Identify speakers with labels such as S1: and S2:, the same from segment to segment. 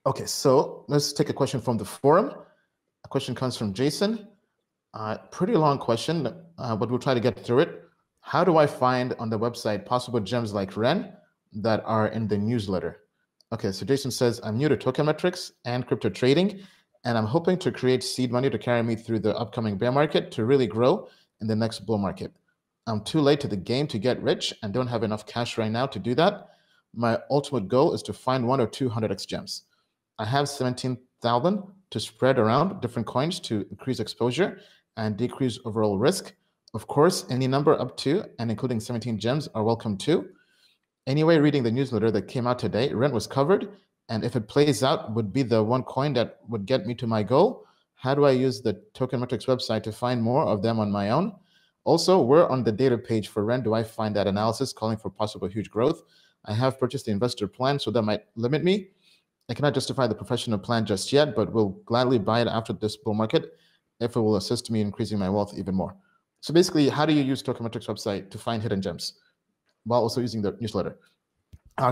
S1: Okay, so let's take a question from the forum. A question comes from Jason. Pretty long question, but we'll try to get through it. How do I find on the website possible gems like Ren that are in the newsletter? Okay, so Jason says, I'm new to token metrics and crypto trading, and I'm hoping to create seed money to carry me through the upcoming bear market to really grow in the next bull market. I'm too late to the game to get rich and don't have enough cash right now to do that. My ultimate goal is to find 1 or 200x gems. I have 17,000 to spread around different coins to increase exposure and decrease overall risk. Of course, any number up to and including 17 gems are welcome too. Anyway, reading the newsletter that came out today, rent was covered, and if it plays out, would be the one coin that would get me to my goal. How do I use the Token Metrics website to find more of them on my own? Also, where on the data page for rent do I find that analysis calling for possible huge growth? I have purchased the investor plan, so that might limit me. I cannot justify the professional plan just yet, but will gladly buy it after this bull market if it will assist me in increasing my wealth even more. So basically, how do you use Token Metrics website to find hidden gems while also using the newsletter?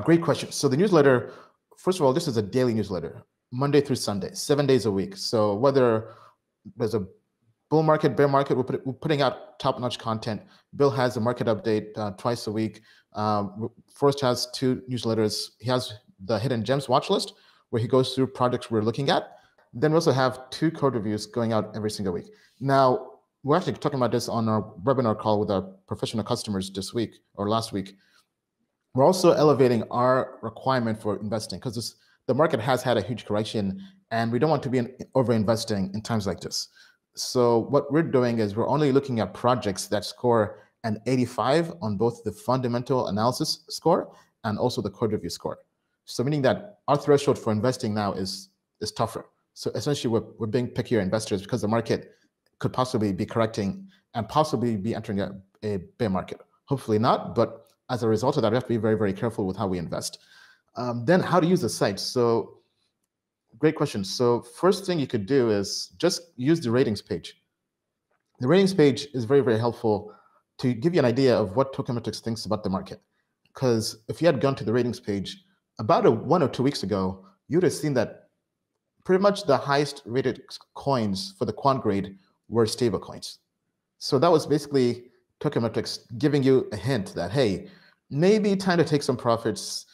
S1: Great question. So the newsletter, first of all, this is a daily newsletter, Monday through Sunday, 7 days a week. So whether there's a bull market, bear market, we're putting out top-notch content. Bill has a market update twice a week. Forrest has 2 newsletters. He has the hidden gems watch list, where he goes through projects we're looking at. Then we also have 2 code reviews going out every single week. Now, we're actually talking about this on our webinar call with our professional customers this week or last week. We're also elevating our requirement for investing because the market has had a huge correction and we don't want to be over-investing in times like this. So what we're doing is we're only looking at projects that score an 85 on both the fundamental analysis score and also the code review score. So meaning that our threshold for investing now is tougher. So essentially we're being pickier investors because the market could possibly be correcting and possibly be entering a bear market. Hopefully not, but as a result of that, we have to be very, very careful with how we invest. Then how to use the site. So great question. So first thing you could do is just use the ratings page. The ratings page is very, very helpful to give you an idea of what Token Metrics thinks about the market. Because if you had gone to the ratings page about 1 or 2 weeks ago, you would have seen that pretty much the highest rated coins for the quant grade were stable coins. So that was basically Token Metrics giving you a hint that, hey, maybe time to take some profits,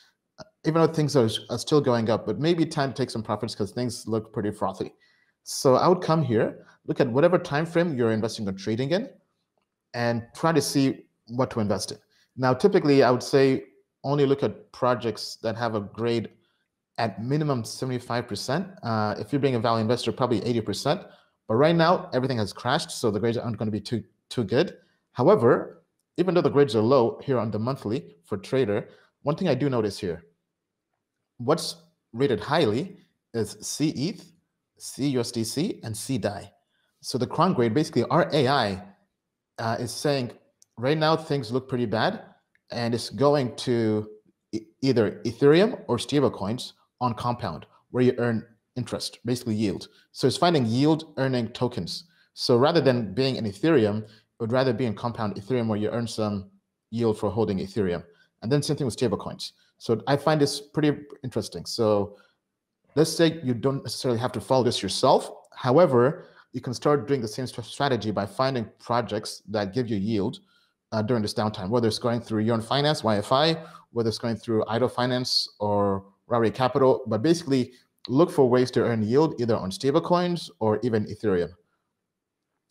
S1: even though things are still going up, but maybe time to take some profits because things look pretty frothy. So I would come here, look at whatever time frame you're investing or trading in, and try to see what to invest in. Now, typically, I would say only look at projects that have a grade at minimum 75%. If you're being a value investor, probably 80%. But right now, everything has crashed, so the grades aren't going to be too good. However, even though the grades are low here on the monthly for trader, one thing I do notice here, what's rated highly is CETH, CUSDC, and CDAI. So the quant grade, basically our AI is saying right now things look pretty bad, and it's going to either Ethereum or stablecoins on compound, where you earn interest, basically yield. So it's finding yield earning tokens. So rather than being in Ethereum, it would rather be in compound Ethereum where you earn some yield for holding Ethereum. And then same thing with stablecoins. So I find this pretty interesting. So let's say you don't necessarily have to follow this yourself. However, you can start doing the same strategy by finding projects that give you yield during this downtime, whether it's going through Yearn Finance, YFI, whether it's going through Idle Finance or Rari Capital, but basically look for ways to earn yield either on stablecoins or even Ethereum.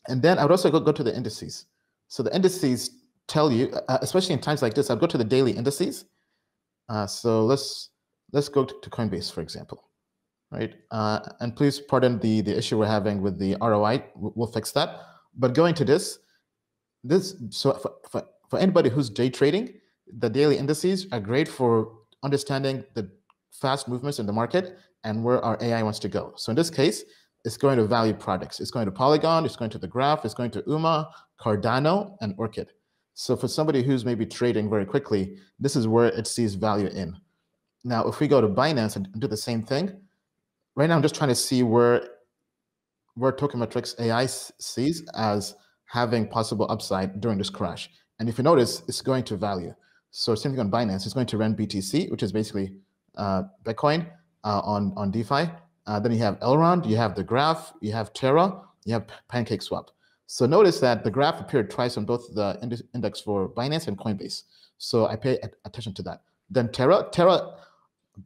S1: And then I would also go to the indices. So the indices tell you, especially in times like this, I'd go to the daily indices. So let's go to Coinbase, for example, right? And please pardon the issue we're having with the ROI. We'll fix that. But going to this, so for anybody who's day trading, the daily indices are great for understanding the fast movements in the market and where our AI wants to go. So in this case, it's going to value products. It's going to Polygon, it's going to the Graph, it's going to UMA, Cardano, and Orchid. So for somebody who's maybe trading very quickly, this is where it sees value in. Now, if we go to Binance and do the same thing, right now I'm just trying to see where Token Metrics AI sees as having possible upside during this crash. And if you notice, it's going to value. So same thing on Binance, it's going to rent BTC, which is basically Bitcoin. on DeFi. Then you have Elrond, you have the Graph, you have Terra, you have PancakeSwap. So notice that the Graph appeared twice on both the index for Binance and Coinbase. So I pay attention to that. Then Terra,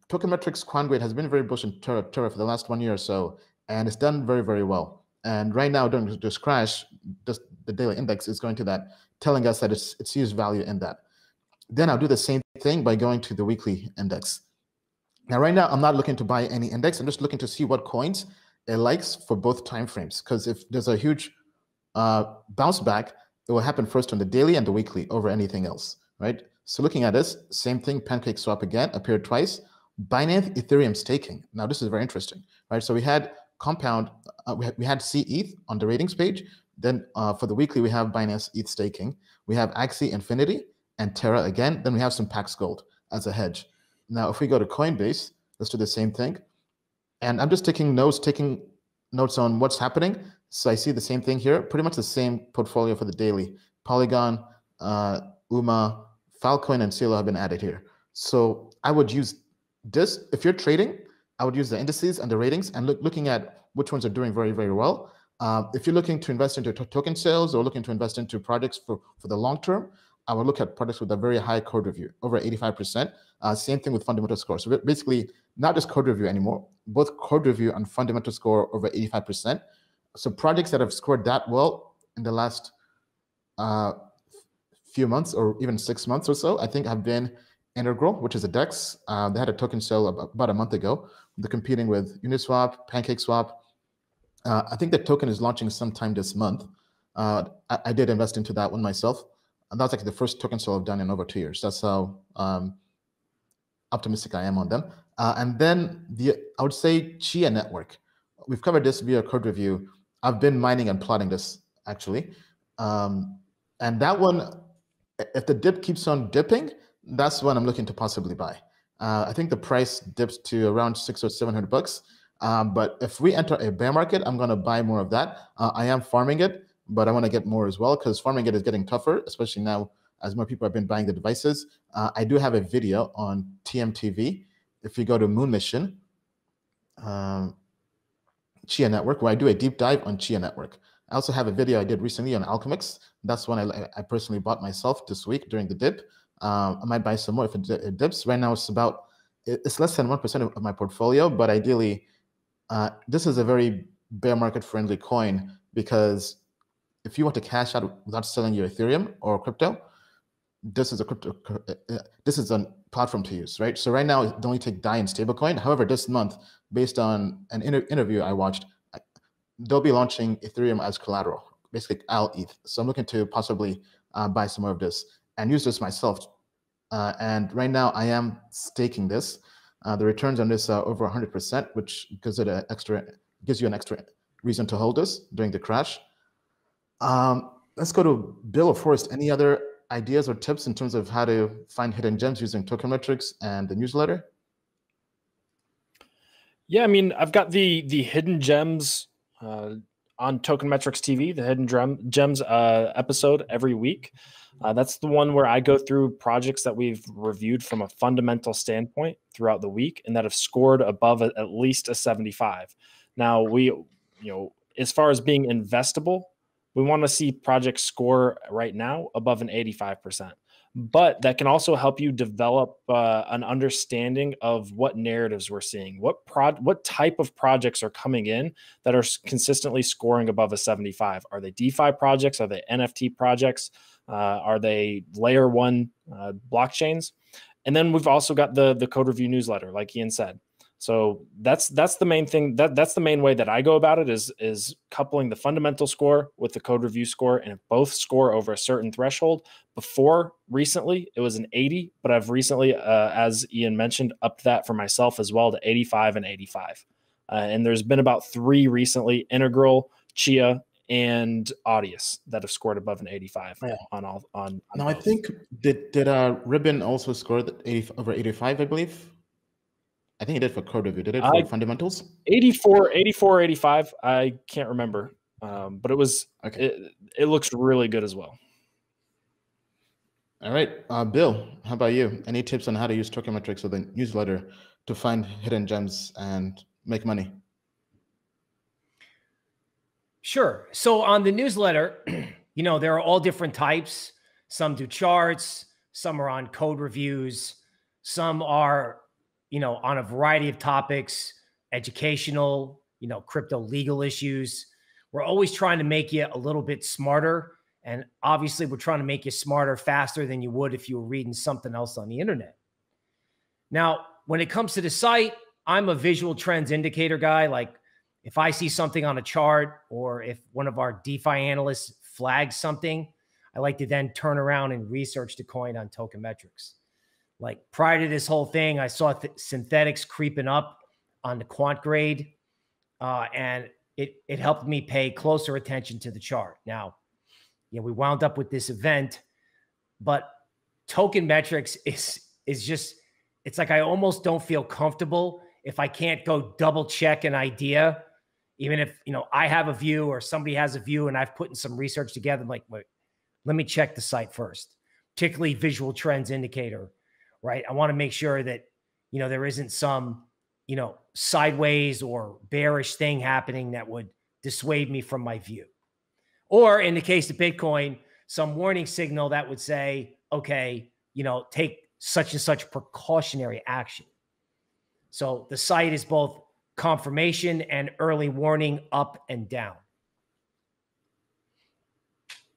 S1: Token Metrics Quantgrade has been very bullish in Terra for the last 1 year or so, and it's done very, very well. And right now, during this crash, the daily index is going to that, telling us that it sees value in that. Then I'll do the same thing by going to the weekly index. Now, right now, I'm not looking to buy any index. I'm just looking to see what coins it likes for both timeframes. Because if there's a huge bounce back, it will happen first on the daily and the weekly over anything else, right? So looking at this, same thing, PancakeSwap again, appeared twice. Binance Ethereum staking. Now, this is very interesting, right? So we had Compound, we had CETH on the ratings page. Then for the weekly, we have Binance ETH staking. We have Axie Infinity and Terra again. Then we have some Pax Gold as a hedge. Now, if we go to Coinbase, let's do the same thing. And I'm just taking notes on what's happening. So I see the same thing here, pretty much the same portfolio for the daily. Polygon, UMA, Filecoin, and Cielo have been added here. So I would use this. If you're trading, I would use the indices and the ratings and looking at which ones are doing very, very well. If you're looking to invest into token sales or looking to invest into projects for the long term, I would look at products with a very high code review, over 85%. Same thing with fundamental score. So basically, not just code review anymore, both code review and fundamental score over 85%. So projects that have scored that well in the last few months or even 6 months or so, I think have been Integral, which is a DEX. They had a token sale about a month ago. They're competing with Uniswap, PancakeSwap. I think the token is launching sometime this month. I did invest into that one myself. And that's like the first token sale I've done in over 2 years. That's how optimistic I am on them. And then I would say Chia Network. We've covered this via code review. I've been mining and plotting this actually. And that one, if the dip keeps on dipping, that's when I'm looking to possibly buy. I think the price dips to around $600 or $700. But if we enter a bear market, I'm going to buy more of that. I am farming it, but I want to get more as well because farming it is getting tougher, especially now as more people have been buying the devices. I do have a video on TMTV. If you go to Moon Mission, Chia Network, where I do a deep dive on Chia Network. I also have a video I did recently on Alchemix. That's one I personally bought myself this week during the dip. I might buy some more if it dips. Right now, it's less than 1% of my portfolio, but ideally, this is a very bear market friendly coin because if you want to cash out without selling your Ethereum or crypto, this is a platform to use, right? So right now, they only take DAI and stablecoin. However, this month, based on an interview I watched, they'll be launching Ethereum as collateral, basically ETH. So I'm looking to possibly buy some more of this and use this myself. And right now, I am staking this. The returns on this are over 100%, which gives you an extra reason to hold this during the crash. Let's go to Bill or Forrest. Any other ideas or tips in terms of how to find hidden gems using Token Metrics and the newsletter?
S2: Yeah, I mean, I've got the hidden gems on Token Metrics TV, the hidden gems episode every week. That's the one where I go through projects that we've reviewed from a fundamental standpoint throughout the week and that have scored above at least a 75. Now, as far as being investable, we want to see projects score right now above an 85%. But that can also help you develop an understanding of what narratives we're seeing, what type of projects are coming in that are consistently scoring above a 75. Are they DeFi projects? Are they NFT projects? Are they layer one blockchains? And then we've also got the code review newsletter, like Ian said. So that's the main thing. That's the main way that I go about it is coupling the fundamental score with the code review score, and if both score over a certain threshold. Before recently, it was an 80, but I've recently, as Ian mentioned, upped that for myself as well to 85 and 85. And there's been about 3 recently: Integral, Chia, and Audius that have scored above an 85 on now, both.
S1: I think did Ribbon also score over 85? I believe. I think it did for code review. Did it for fundamentals?
S2: 84, 85. I can't remember, but it was. Okay. It looks really good as well.
S1: All right, Bill, how about you? Any tips on how to use Token Metrics or the newsletter to find hidden gems and make money?
S3: Sure. So on the newsletter, there are all different types. Some do charts, some are on code reviews, some are, on a variety of topics, educational, crypto legal issues. We're always trying to make you a little bit smarter. And obviously we're trying to make you smarter faster than you would if you were reading something else on the internet. Now, when it comes to the site, I'm a visual trends indicator guy. Like if I see something on a chart or if one of our DeFi analysts flags something, I like to then turn around and research the coin on Token Metrics. Like prior to this whole thing, I saw synthetics creeping up on the quant grade, and it helped me pay closer attention to the chart. Now, we wound up with this event, but Token Metrics is just, it's like I almost don't feel comfortable if I can't go double check an idea, even if, I have a view or somebody has a view and I've put in some research together. I'm like, wait, let me check the site first, particularly visual trends indicator, right? I want to make sure that, there isn't some, sideways or bearish thing happening that would dissuade me from my view. Or in the case of Bitcoin, some warning signal that would say, okay, take such and such precautionary action. So the site is both confirmation and early warning, up and down.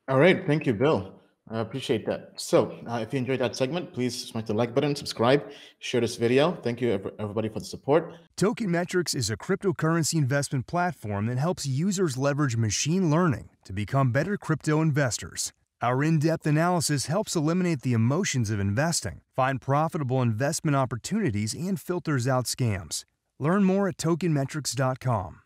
S1: All right. Thank you, Bill. I appreciate that. So if you enjoyed that segment, please smash the like button, subscribe, share this video. Thank you, everybody, for the support.
S4: Token Metrics is a cryptocurrency investment platform that helps users leverage machine learning to become better crypto investors. Our in-depth analysis helps eliminate the emotions of investing, find profitable investment opportunities, and filters out scams. Learn more at tokenmetrics.com.